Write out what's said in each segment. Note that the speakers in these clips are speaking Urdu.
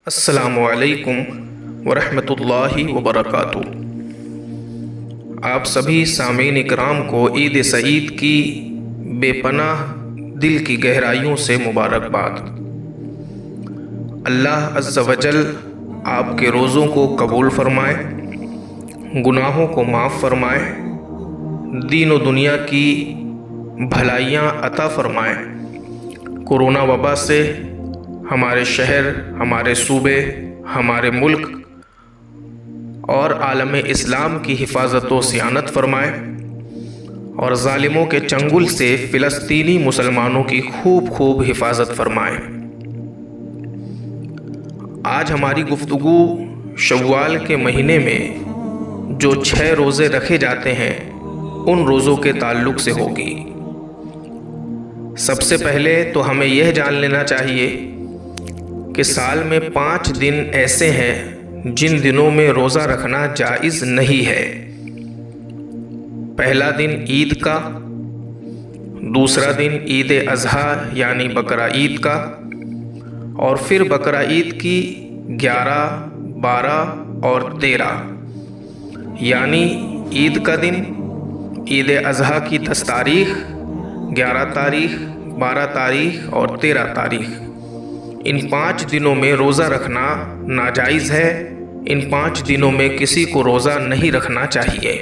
السلام علیکم ورحمۃ اللہ وبرکاتہ۔ آپ سبھی سامعین اکرام کو عید سعید کی بے پناہ دل کی گہرائیوں سے مبارکباد۔ اللہ عز و جل آپ کے روزوں کو قبول فرمائے، گناہوں کو معاف فرمائے، دین و دنیا کی بھلائیاں عطا فرمائے، کورونا وبا سے ہمارے شہر، ہمارے صوبے، ہمارے ملک اور عالم اسلام کی حفاظت و صیانت فرمائے، اور ظالموں کے چنگل سے فلسطینی مسلمانوں کی خوب حفاظت فرمائے۔ آج ہماری گفتگو شوال کے مہینے میں جو 6 روزے رکھے جاتے ہیں ان روزوں کے تعلق سے ہوگی۔ سب سے پہلے تو ہمیں یہ جان لینا چاہیے کہ سال میں 5 دن ایسے ہیں جن دنوں میں روزہ رکھنا جائز نہیں ہے۔ پہلا دن عید کا، دوسرا دن عید اضحیٰ یعنی بقرہ عید کا، اور پھر بقرہ عید کی 11، 12 اور 13، یعنی عید کا دن، عید اضحیٰ کی 10 تاریخ، 11 تاریخ، 12 تاریخ اور 13 تاریخ۔ ان 5 دنوں میں روزہ رکھنا ناجائز ہے۔ ان 5 دنوں میں کسی کو روزہ نہیں رکھنا چاہیے۔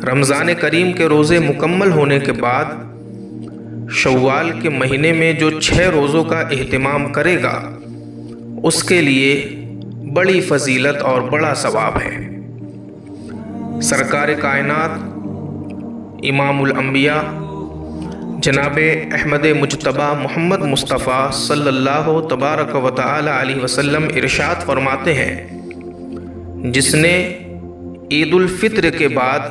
رمضان کریم کے روزے مکمل ہونے کے بعد شوال کے مہینے میں جو 6 روزوں کا اہتمام کرے گا اس کے لیے بڑی فضیلت اور بڑا ثواب ہے۔ سرکار کائنات امام الانبیاء جناب احمد مجتبیٰ محمد مصطفیٰ صلی اللہ تبارک و تعالی علیہ وسلم ارشاد فرماتے ہیں، جس نے عید الفطر کے بعد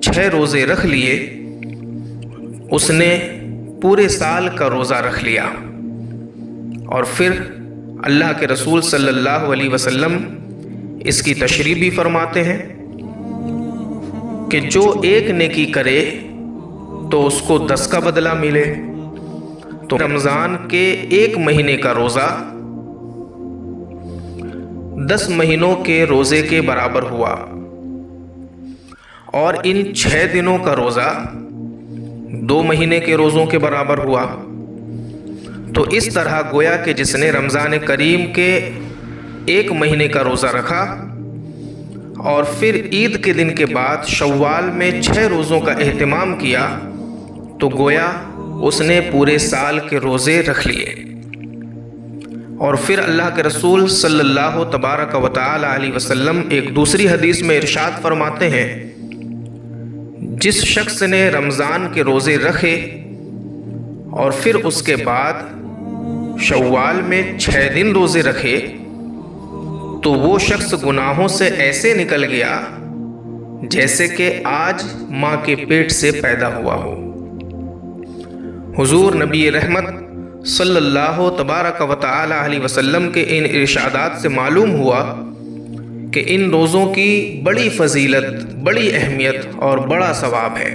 6 روزے رکھ لیے اس نے پورے سال کا روزہ رکھ لیا۔ اور پھر اللہ کے رسول صلی اللہ علیہ وسلم اس کی تشریح بھی فرماتے ہیں کہ جو ایک نیکی کرے تو اس کو 10 کا بدلہ ملے۔ تو رمضان کے 1 مہینے کا روزہ 10 مہینوں کے روزے کے برابر ہوا، اور ان 6 دنوں کا روزہ 2 مہینے کے روزوں کے برابر ہوا۔ تو اس طرح گویا کہ جس نے رمضان کریم کے 1 مہینے کا روزہ رکھا اور پھر عید کے دن کے بعد شوال میں 6 روزوں کا اہتمام کیا تو گویا اس نے پورے سال کے روزے رکھ لیے۔ اور پھر اللہ کے رسول صلی اللہ تبارک و تعالی علیہ وسلم ایک دوسری حدیث میں ارشاد فرماتے ہیں، جس شخص نے رمضان کے روزے رکھے اور پھر اس کے بعد شوال میں 6 دن روزے رکھے تو وہ شخص گناہوں سے ایسے نکل گیا جیسے کہ آج ماں کے پیٹ سے پیدا ہوا ہو۔ حضور نبی رحمت صلی اللہ تبارک و تعالی علیہ وسلم کے ان ارشادات سے معلوم ہوا کہ ان روزوں کی بڑی فضیلت، بڑی اہمیت اور بڑا ثواب ہے،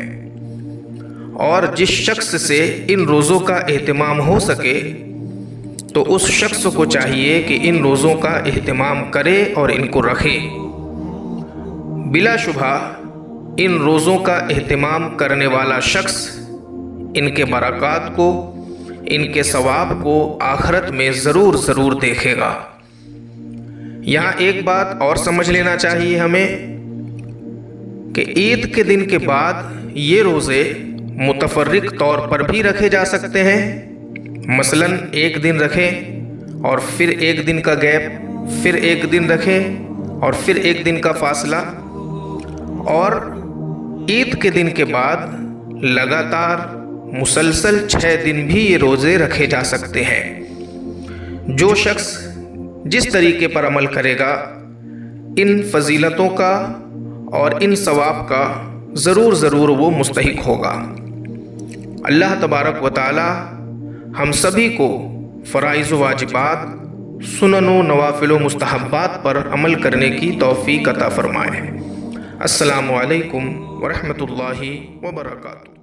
اور جس شخص سے ان روزوں کا اہتمام ہو سکے تو اس شخص کو چاہیے کہ ان روزوں کا اہتمام کرے اور ان کو رکھے۔ بلا شبہ ان روزوں کا اہتمام کرنے والا شخص ان کے برکات کو، ان کے ثواب کو آخرت میں ضرور دیکھے گا۔ یہاں ایک بات اور سمجھ لینا چاہیے ہمیں کہ عید کے دن کے بعد یہ روزے متفرق طور پر بھی رکھے جا سکتے ہیں۔ مثلاً 1 دن رکھیں اور پھر 1 دن کا گیپ، پھر 1 دن رکھیں اور پھر 1 دن کا فاصلہ، اور عید کے دن کے بعد لگاتار مسلسل 6 دن بھی یہ روزے رکھے جا سکتے ہیں۔ جو شخص جس طریقے پر عمل کرے گا ان فضیلتوں کا اور ان ثواب کا ضرور وہ مستحق ہوگا۔ اللہ تبارک و تعالی ہم سبھی کو فرائض و واجبات، سنن و نوافل و مستحبات پر عمل کرنے کی توفیق عطا فرمائے۔ السلام علیکم ورحمۃ اللہ وبرکاتہ۔